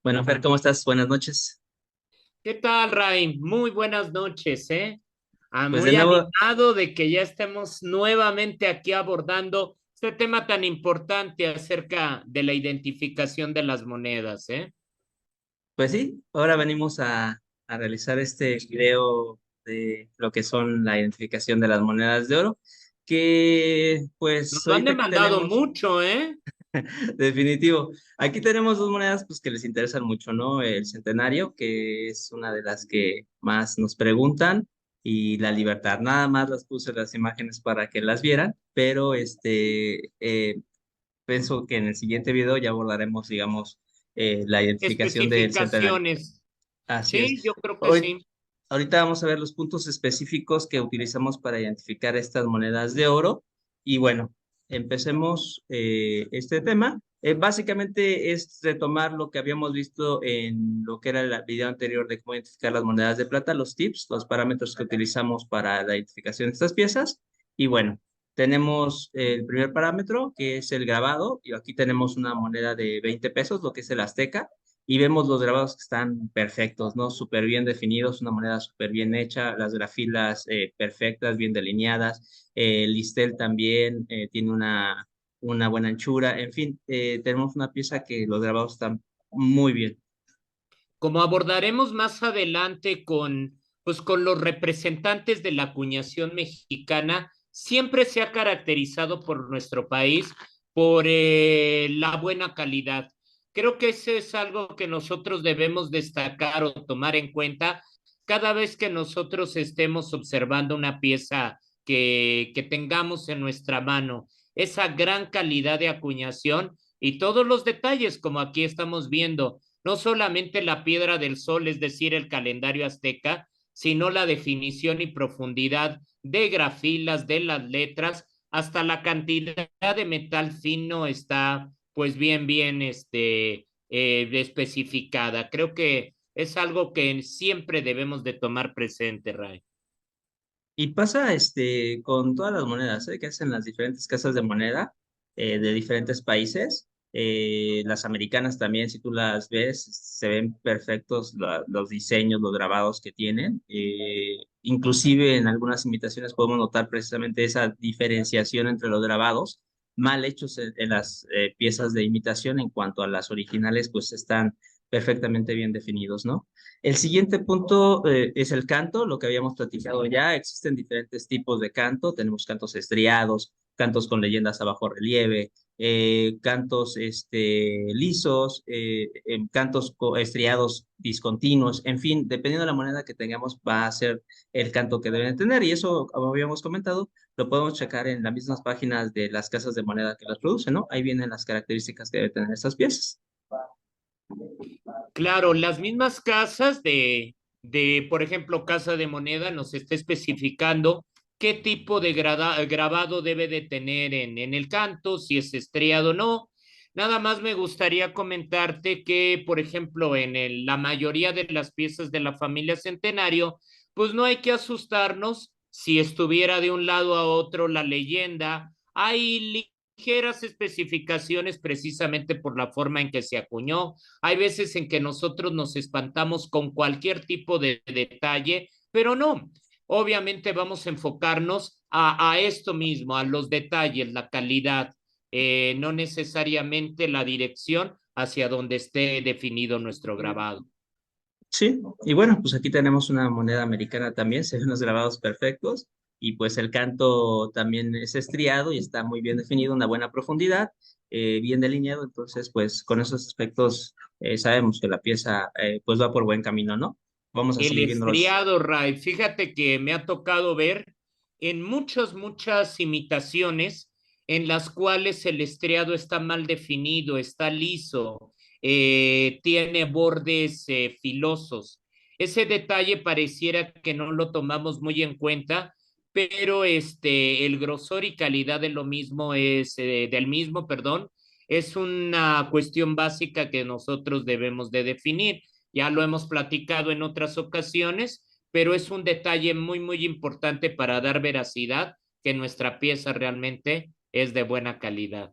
Bueno, Fer, ¿cómo estás? Buenas noches. ¿Qué tal, Ray? Muy buenas noches, ¿eh? Pues de Muy nuevo, animado de que ya estemos nuevamente aquí abordando este tema tan importante acerca de la identificación de las monedas, ¿eh? pues sí, ahora venimos a realizar este video de lo que son la identificación de las monedas de oro, que Nos pues lo han ahorita aquí demandado tenemos, mucho, ¿eh? definitivo, aquí tenemos dos monedas pues que les interesan mucho, ¿no? El centenario, que es una de las que más nos preguntan, y la libertad. Nada más las puse las imágenes para que las vieran, pero pienso que en el siguiente video ya abordaremos, digamos, la identificación del centenario. Especificaciones. Así Sí, es. yo creo que Hoy, sí. ahorita vamos a ver los puntos específicos que utilizamos para identificar estas monedas de oro. Y bueno, empecemos este tema. Básicamente es retomar lo que habíamos visto en lo que era el video anterior de cómo identificar las monedas de plata, los tips, los parámetros que utilizamos para la identificación de estas piezas. Y bueno, tenemos el primer parámetro, que es el grabado, y aquí tenemos una moneda de 20 pesos, lo que es el azteca, y vemos los grabados que están perfectos, ¿no? Súper bien definidos, una moneda súper bien hecha, las grafilas perfectas, bien delineadas, el listel también tiene una buena anchura, en fin, tenemos una pieza que los grabados están muy bien. Como abordaremos más adelante pues, con los representantes de la acuñación mexicana, siempre se ha caracterizado por nuestro país por la buena calidad. Creo que eso es algo que nosotros debemos destacar o tomar en cuenta cada vez que nosotros estemos observando una pieza que tengamos en nuestra mano. Esa gran calidad de acuñación y todos los detalles, como aquí estamos viendo, no solamente la piedra del sol, es decir, el calendario azteca, sino la definición y profundidad de grafilas, de las letras, hasta la cantidad de metal fino está pues bien especificada. Creo que es algo que siempre debemos de tomar presente, Ray. Y pasa con todas las monedas, que hacen las diferentes casas de moneda de diferentes países. Las americanas también, si tú las ves, se ven perfectos los diseños, los grabados que tienen. Inclusive en algunas imitaciones podemos notar precisamente esa diferenciación entre los grabados mal hechos en las piezas de imitación en cuanto a las originales, pues están perfectamente bien definidos, ¿no? El siguiente punto es el canto, lo que habíamos platicado ya. Existen diferentes tipos de canto. Tenemos cantos estriados, cantos con leyendas a bajo relieve, cantos lisos, cantos estriados discontinuos. En fin, dependiendo de la moneda que tengamos, va a ser el canto que deben tener. Y eso, como habíamos comentado, lo podemos checar en las mismas páginas de las casas de moneda que las producen, ¿no? Ahí vienen las características que deben tener estas piezas. Claro, las mismas casas por ejemplo, Casa de Moneda nos está especificando qué tipo de grabado debe de tener en el canto, si es estriado o no. Nada más me gustaría comentarte que, por ejemplo, la mayoría de las piezas de la familia Centenario, pues no hay que asustarnos si estuviera de un lado a otro la leyenda. Hay ligeras especificaciones precisamente por la forma en que se acuñó. Hay veces en que nosotros nos espantamos con cualquier tipo de detalle, pero no. Obviamente vamos a enfocarnos a esto mismo, a los detalles, la calidad, no necesariamente la dirección hacia donde esté definido nuestro grabado. Sí, y bueno, pues aquí tenemos una moneda americana también, se ven los grabados perfectos y pues el canto también es estriado y está muy bien definido, una buena profundidad, bien delineado, entonces pues con esos aspectos sabemos que la pieza pues va por buen camino, ¿no? Vamos a El seguir viendo los... estriado, Ray, fíjate que me ha tocado ver en muchas imitaciones en las cuales el estriado está mal definido, está liso, tiene bordes filosos. Ese detalle pareciera que no lo tomamos muy en cuenta, pero el grosor y calidad de lo mismo del mismo, perdón, es una cuestión básica que nosotros debemos de definir. Ya lo hemos platicado en otras ocasiones, pero es un detalle muy importante para dar veracidad que nuestra pieza realmente es de buena calidad.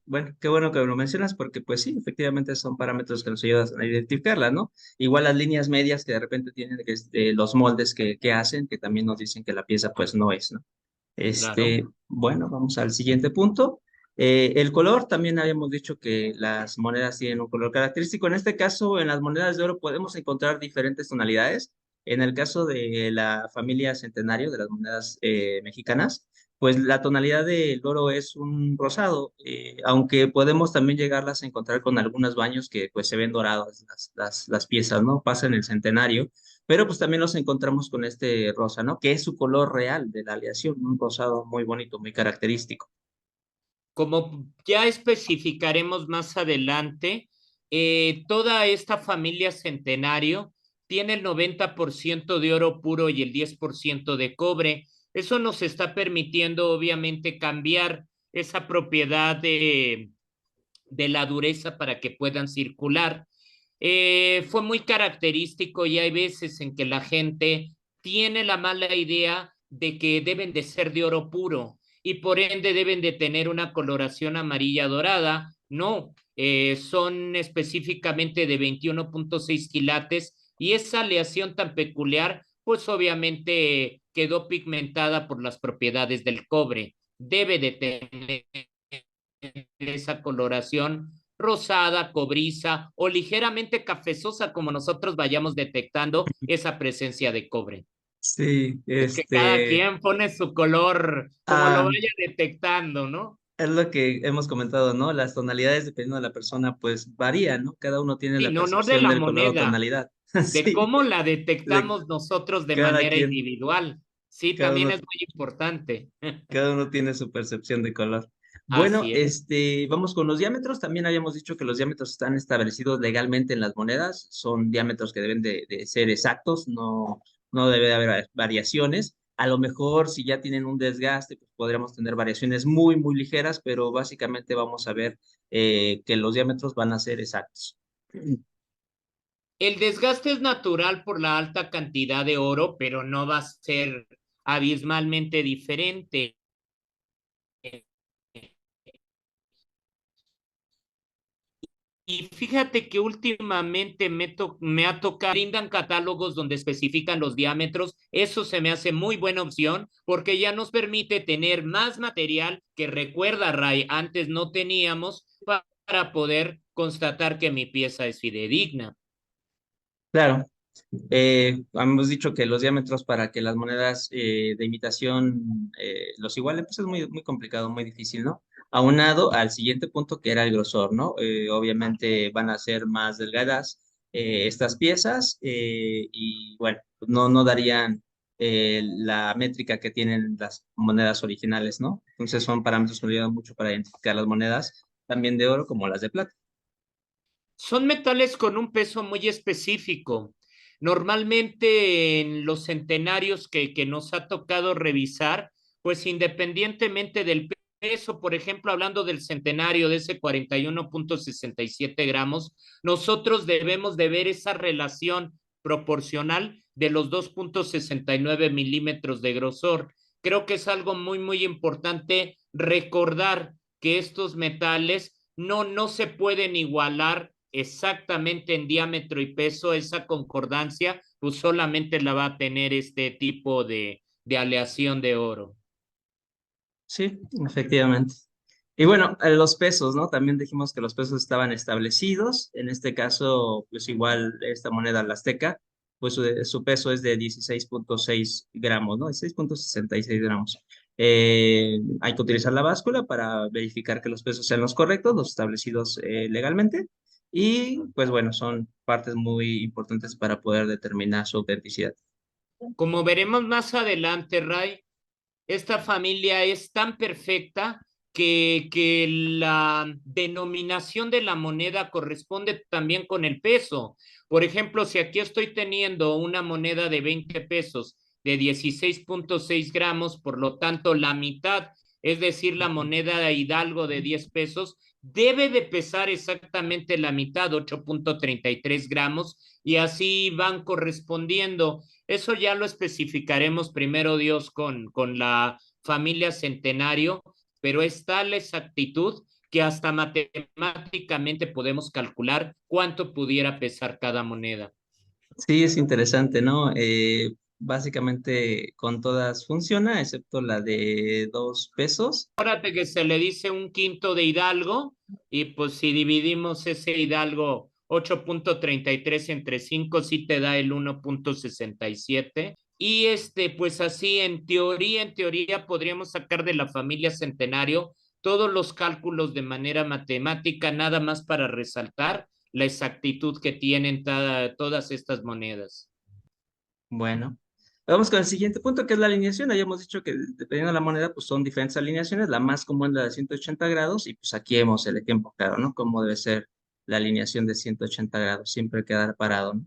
Bueno, qué bueno que lo mencionas porque pues sí, efectivamente son parámetros que nos ayudan a identificarla, ¿no? Igual las líneas medias que de repente tienen los moldes que hacen, que también nos dicen que la pieza pues no es, ¿no? Claro. Bueno, vamos al siguiente punto. El color, también habíamos dicho que las monedas tienen un color característico. En este caso, en las monedas de oro podemos encontrar diferentes tonalidades. En el caso de la familia Centenario, de las monedas mexicanas, pues la tonalidad del oro es un rosado, aunque podemos también llegarlas a encontrar con algunos baños que pues se ven doradas las piezas, ¿no? Pasa en el Centenario, pero pues también nos encontramos con este rosa, ¿no? Que es su color real de la aleación, un rosado muy bonito, muy característico. Como ya especificaremos más adelante, toda esta familia Centenario tiene el 90% de oro puro y el 10% de cobre. Eso nos está permitiendo, obviamente, cambiar esa propiedad de la dureza para que puedan circular. Fue muy característico y hay veces en que la gente tiene la mala idea de que deben de ser de oro puro y por ende deben de tener una coloración amarilla dorada. No, son específicamente de 21.6 quilates y esa aleación tan peculiar, pues obviamente quedó pigmentada por las propiedades del cobre. Debe de tener esa coloración rosada, cobriza o ligeramente cafezosa, como nosotros vayamos detectando esa presencia de cobre. Sí, Es que cada quien pone su color como lo ah, vaya detectando, ¿no? es lo que hemos comentado, ¿no? Las tonalidades, dependiendo de la persona, pues varían, ¿no? Cada uno tiene Sí, la no, no de percepción la del color o moneda, tonalidad. de Sí, cómo la de detectamos nosotros de cada manera quien, individual. Sí, cada también uno, es muy importante. cada uno tiene su percepción de color. Bueno, Así es. vamos con los diámetros. También habíamos dicho que los diámetros están establecidos legalmente en las monedas. Son diámetros que deben de ser exactos, no debe de haber variaciones. A lo mejor si ya tienen un desgaste, pues podríamos tener variaciones muy, muy ligeras, pero básicamente vamos a ver que los diámetros van a ser exactos. El desgaste es natural por la alta cantidad de oro, pero no va a ser abismalmente diferente. Y fíjate que últimamente me ha tocado, brindan catálogos donde especifican los diámetros. Eso se me hace muy buena opción porque ya nos permite tener más material que recuerda, Ray, antes no teníamos para poder constatar que mi pieza es fidedigna. Claro, hemos dicho que los diámetros para que las monedas de imitación los igualen, pues es muy, muy complicado, muy difícil, ¿no? Aunado al siguiente punto que era el grosor, ¿no? Obviamente van a ser más delgadas estas piezas y bueno, pues no darían la métrica que tienen las monedas originales, ¿no? Entonces son parámetros que nos ayudan mucho para identificar las monedas también de oro como las de plata. Son metales con un peso muy específico. Normalmente en los centenarios que nos ha tocado revisar, pues independientemente del peso, por ejemplo, hablando del centenario de ese 41.67 gramos, nosotros debemos de ver esa relación proporcional de los 2.69 milímetros de grosor. Creo que es algo muy, muy importante recordar que estos metales no se pueden igualar exactamente en diámetro y peso. Esa concordancia, pues solamente la va a tener este tipo de aleación de oro. Sí, efectivamente. Y bueno, los pesos, ¿no? También dijimos que los pesos estaban establecidos. En este caso, pues igual esta moneda, la azteca, pues su peso es de 16.6 gramos, ¿no? 16.66 gramos. Hay que utilizar la báscula para verificar que los pesos sean los correctos, los establecidos legalmente. Y pues bueno, son partes muy importantes para poder determinar su autenticidad. Como veremos más adelante, Ray, esta familia es tan perfecta que la denominación de la moneda corresponde también con el peso. Por ejemplo, si aquí estoy teniendo una moneda de 20 pesos de 16.6 gramos, por lo tanto la mitad, es decir, la moneda de Hidalgo de 10 pesos, debe de pesar exactamente la mitad, 8.33 gramos, y así van correspondiendo. Eso ya lo especificaremos primero Dios con la familia Centenario, pero es tal la exactitud que hasta matemáticamente podemos calcular cuánto pudiera pesar cada moneda. Sí, es interesante, ¿no? Básicamente con todas funciona, excepto la de 2 pesos. Acuérdate que se le dice un quinto de Hidalgo y pues si dividimos ese Hidalgo 8.33 entre 5 sí te da el 1.67. Y pues así en teoría podríamos sacar de la familia Centenario todos los cálculos de manera matemática, nada más para resaltar la exactitud que tienen todas estas monedas. Bueno, vamos con el siguiente punto, que es la alineación. Habíamos dicho que dependiendo de la moneda, pues son diferentes alineaciones. La más común es la de 180 grados y pues aquí vemos el ejemplo claro, ¿no? Cómo debe ser la alineación de 180 grados, siempre quedar parado, ¿no?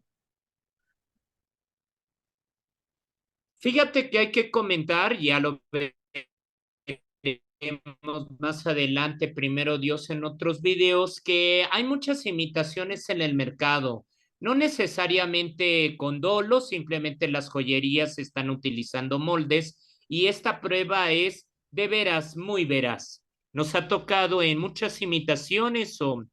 Fíjate que hay que comentar, ya lo veremos más adelante, primero Dios, en otros videos, que hay muchas imitaciones en el mercado. No necesariamente con dolo, simplemente las joyerías están utilizando moldes y esta prueba es de veras, muy veraz. Nos ha tocado en muchas imitaciones o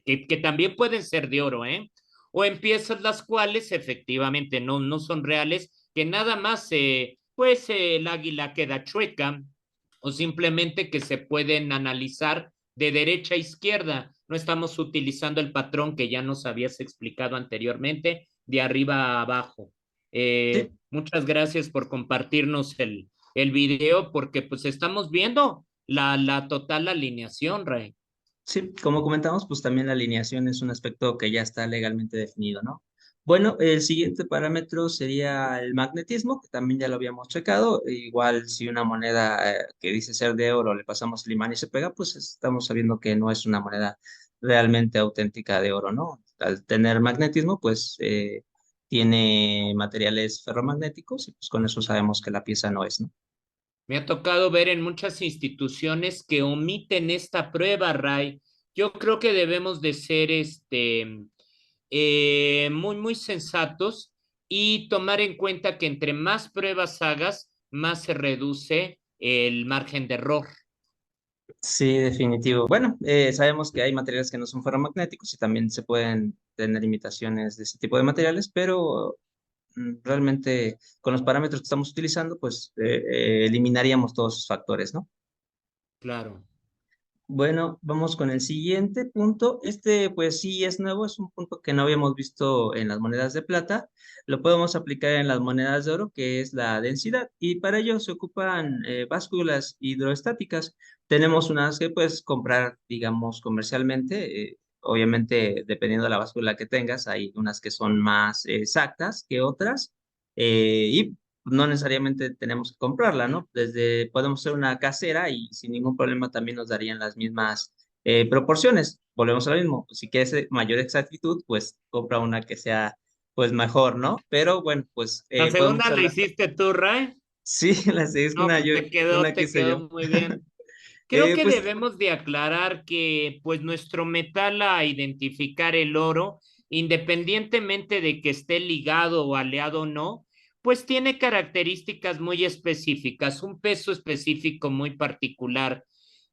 que también pueden ser de oro, ¿eh? O en piezas las cuales efectivamente no son reales, que nada más pues el águila queda chueca o simplemente que se pueden analizar de derecha a izquierda. No estamos utilizando el patrón que ya nos habías explicado anteriormente, de arriba a abajo. Sí, Muchas gracias por compartirnos el video porque pues estamos viendo la total alineación, Ray. sí, como comentamos, pues también la alineación es un aspecto que ya está legalmente definido, ¿no? Bueno, el siguiente parámetro sería el magnetismo, que también ya lo habíamos checado. Igual si una moneda que dice ser de oro le pasamos el imán y se pega, pues estamos sabiendo que no es una moneda realmente auténtica de oro, ¿no? Al tener magnetismo, pues tiene materiales ferromagnéticos y pues con eso sabemos que la pieza no es, ¿no? Me ha tocado ver en muchas instituciones que omiten esta prueba, Ray. Yo creo que debemos de ser muy sensatos y tomar en cuenta que entre más pruebas hagas, más se reduce el margen de error. Sí, definitivo. Bueno, sabemos que hay materiales que no son ferromagnéticos y también se pueden tener imitaciones de ese tipo de materiales, pero realmente con los parámetros que estamos utilizando, pues eliminaríamos todos esos factores, ¿no? Claro. Bueno, vamos con el siguiente punto. Este, pues sí, es nuevo, es un punto que no habíamos visto en las monedas de plata. Lo podemos aplicar en las monedas de oro, que es la densidad, y para ello se ocupan básculas hidroestáticas. Tenemos unas que puedes comprar, digamos, comercialmente. Obviamente, dependiendo de la báscula que tengas, hay unas que son más exactas que otras. Y no necesariamente tenemos que comprarla, ¿no? Podemos hacer una casera y sin ningún problema también nos darían las mismas proporciones. Volvemos a lo mismo. Si quieres mayor exactitud, pues compra una que sea, pues mejor, ¿no? Pero bueno, pues La podemos segunda la usarla. hiciste tú, Ray. Sí, es No, pues una que te hice yo. quedó muy bien. Creo que Pues debemos de aclarar que pues nuestro metal a identificar el oro, independientemente de que esté ligado o aleado o no, pues tiene características muy específicas, un peso específico muy particular.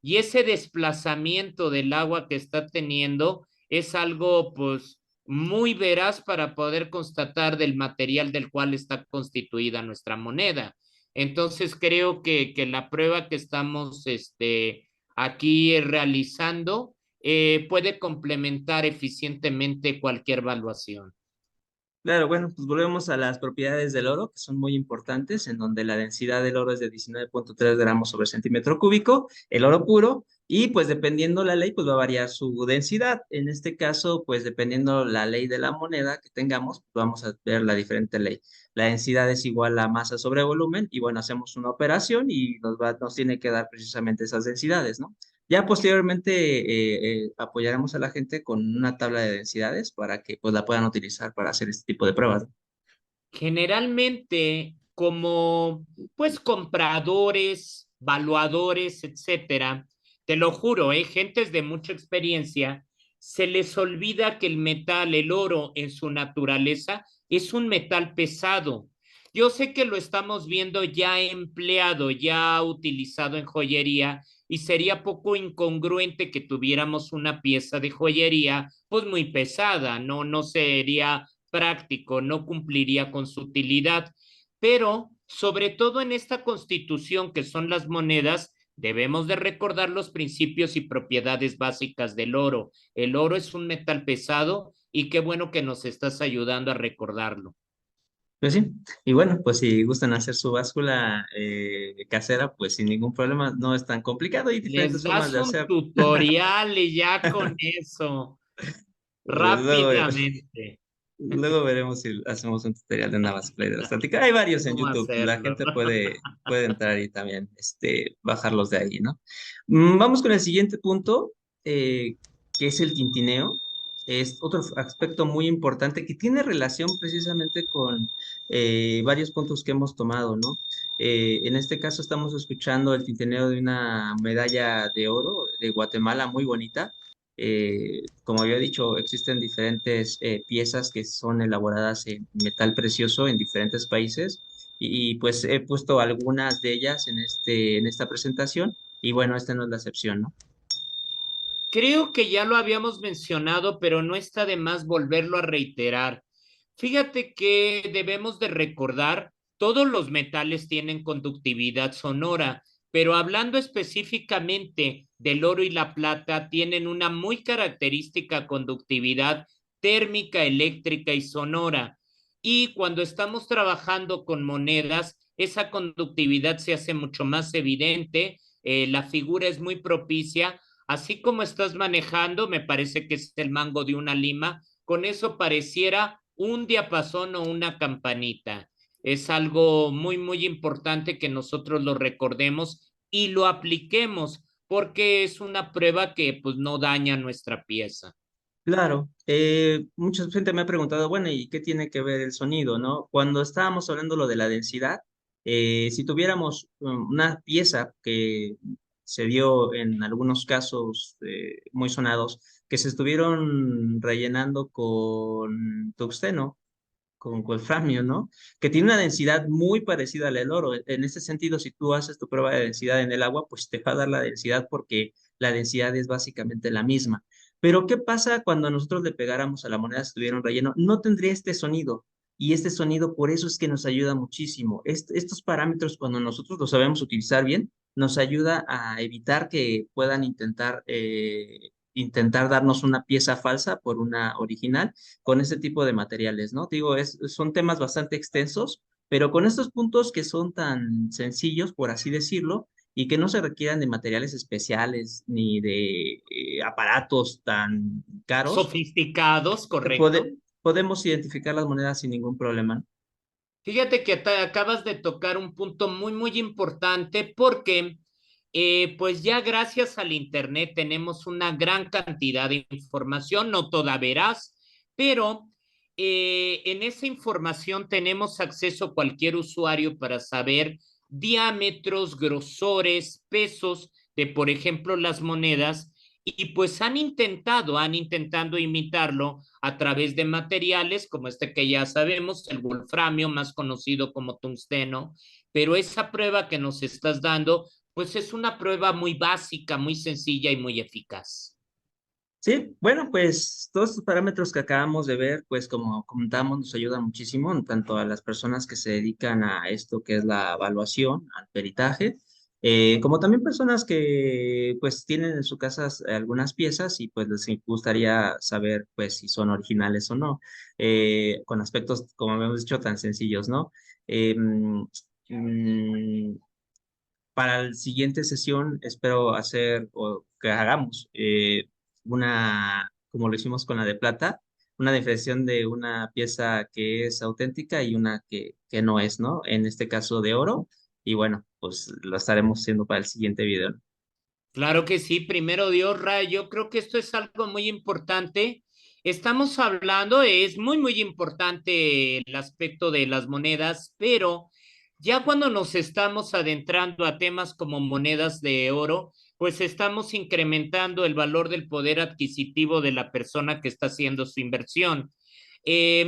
Y ese desplazamiento del agua que está teniendo es algo pues muy veraz para poder constatar del material del cual está constituida nuestra moneda. Entonces creo que la prueba que estamos aquí realizando puede complementar eficientemente cualquier evaluación. claro, bueno, pues volvemos a las propiedades del oro, que son muy importantes, en donde la densidad del oro es de 19.3 gramos sobre centímetro cúbico, el oro puro, y pues dependiendo la ley, pues va a variar su densidad. En este caso, pues dependiendo la ley de la moneda que tengamos, pues vamos a ver la diferente ley. La densidad es igual a masa sobre volumen, y bueno, hacemos una operación y nos tiene que dar precisamente esas densidades, ¿no? Ya posteriormente apoyaremos a la gente con una tabla de densidades para que pues la puedan utilizar para hacer este tipo de pruebas. Generalmente, como pues compradores, valuadores, etcétera, te lo juro, gentes de mucha experiencia, se les olvida que el metal, el oro, en su naturaleza, es un metal pesado. Yo sé que lo estamos viendo ya empleado, ya utilizado en joyería, y sería poco incongruente que tuviéramos una pieza de joyería pues muy pesada, no sería práctico, no cumpliría con su utilidad. Pero sobre todo en esta constitución que son las monedas, debemos de recordar los principios y propiedades básicas del oro. El oro es un metal pesado y qué bueno que nos estás ayudando a recordarlo. Pues sí, y bueno, pues si gustan hacer su báscula casera, pues sin ningún problema, no es tan complicado y Les diferentes formas das de un hacer. tutorial y ya con eso, Luego, rápidamente, luego veremos si hacemos un tutorial de una báscula hidrostática. Hay varios en cómo YouTube, la hacerlo. gente puede entrar y también bajarlos de ahí, ¿no? Vamos con el siguiente punto, que es el tintineo. Es otro aspecto muy importante que tiene relación precisamente con varios puntos que hemos tomado, ¿no? En este caso estamos escuchando el tintineo de una medalla de oro de Guatemala muy bonita. Como había dicho, existen diferentes piezas que son elaboradas en metal precioso en diferentes países pues he puesto algunas de ellas en esta presentación y bueno, esta no es la excepción, ¿no? Creo que ya lo habíamos mencionado, pero no está de más volverlo a reiterar. Fíjate que debemos de recordar, todos los metales tienen conductividad sonora, pero hablando específicamente del oro y la plata, tienen una muy característica conductividad térmica, eléctrica y sonora. Y cuando estamos trabajando con monedas, esa conductividad se hace mucho más evidente, la figura es muy propicia. Así como estás manejando, me parece que es el mango de una lima, con eso pareciera un diapasón o una campanita. Es algo muy, muy importante que nosotros lo recordemos y lo apliquemos porque es una prueba que pues no daña nuestra pieza. Claro, mucha gente me ha preguntado, bueno, ¿y qué tiene que ver el sonido, no? Cuando estábamos hablando lo de la densidad, si tuviéramos una pieza que se dio en algunos casos muy sonados, que se estuvieron rellenando con tungsteno, con wolframio, ¿no? Que tiene una densidad muy parecida al del oro. En ese sentido, si tú haces tu prueba de densidad en el agua, pues te va a dar la densidad porque la densidad es básicamente la misma. Pero ¿qué pasa cuando nosotros le pegáramos a la moneda si estuviera un relleno? No tendría este sonido. Y este sonido, por eso es que nos ayuda muchísimo. Estos parámetros, cuando nosotros los sabemos utilizar bien, nos ayuda a evitar que puedan intentar darnos una pieza falsa por una original con ese tipo de materiales, ¿no? Digo, son temas bastante extensos, pero con estos puntos que son tan sencillos, por así decirlo, y que no se requieran de materiales especiales ni de aparatos tan caros, Sofisticados, correcto. podemos identificar las monedas sin ningún problema, ¿no? Fíjate que acabas de tocar un punto muy, muy importante porque pues ya gracias al Internet tenemos una gran cantidad de información, no toda veraz, pero en esa información tenemos acceso a cualquier usuario para saber diámetros, grosores, pesos de, por ejemplo, las monedas y pues han intentado imitarlo a través de materiales como este que ya sabemos, el wolframio, más conocido como tungsteno, pero esa prueba que nos estás dando, pues es una prueba muy básica, muy sencilla y muy eficaz. Sí, bueno, pues todos estos parámetros que acabamos de ver, pues como comentamos, nos ayudan muchísimo, tanto a las personas que se dedican a esto que es la evaluación, al peritaje, como también personas que pues tienen en sus casas algunas piezas y pues les gustaría saber pues si son originales o no, con aspectos, como habíamos dicho, tan sencillos, ¿no? Mm, para la siguiente sesión espero hacer o que hagamos como lo hicimos con la de plata, una diferenciación de una pieza que es auténtica y una que no es, ¿no? En este caso de oro. Y bueno, pues lo estaremos haciendo para el siguiente video. Claro que sí, primero Dios, Ray, yo creo que esto es algo muy importante. Estamos hablando, es muy, muy importante el aspecto de las monedas, pero ya cuando nos estamos adentrando a temas como monedas de oro, pues estamos incrementando el valor del poder adquisitivo de la persona que está haciendo su inversión.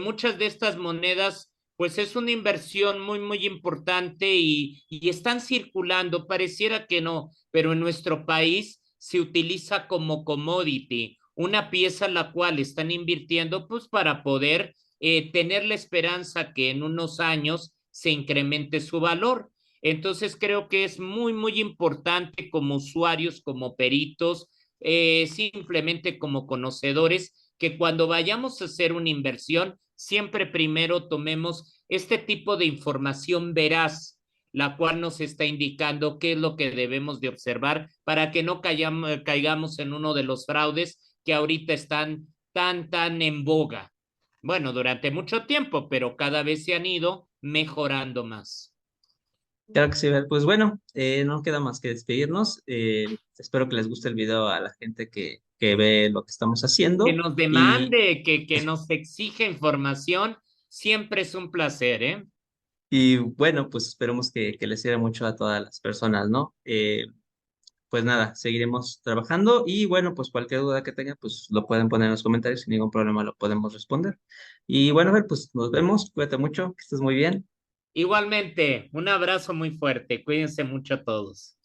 Muchas de estas monedas Pues es una inversión muy, muy importante y están circulando, pareciera que no, pero en nuestro país se utiliza como commodity, una pieza la cual están invirtiendo pues para poder tener la esperanza que en unos años se incremente su valor. Entonces creo que es muy, muy importante como usuarios, como peritos, simplemente como conocedores, que cuando vayamos a hacer una inversión, siempre primero tomemos este tipo de información veraz, la cual nos está indicando qué es lo que debemos de observar para que no caigamos en uno de los fraudes que ahorita están tan en boga. Bueno, durante mucho tiempo, pero cada vez se han ido mejorando más. Claro que sí, Fer. Pues bueno, no queda más que despedirnos. Espero que les guste el video a la gente que ve lo que estamos Que haciendo. nos Y, demande, que nos exija información, siempre es un placer, ¿eh? y bueno, pues esperemos que les sirva mucho a todas las personas, ¿no? Pues nada, seguiremos trabajando y bueno, pues cualquier duda que tengan, pues lo pueden poner en los comentarios, sin ningún problema lo podemos responder. Y bueno, Fer, pues nos vemos, cuídate mucho, que estés muy bien. Igualmente, un abrazo muy fuerte, cuídense mucho a todos.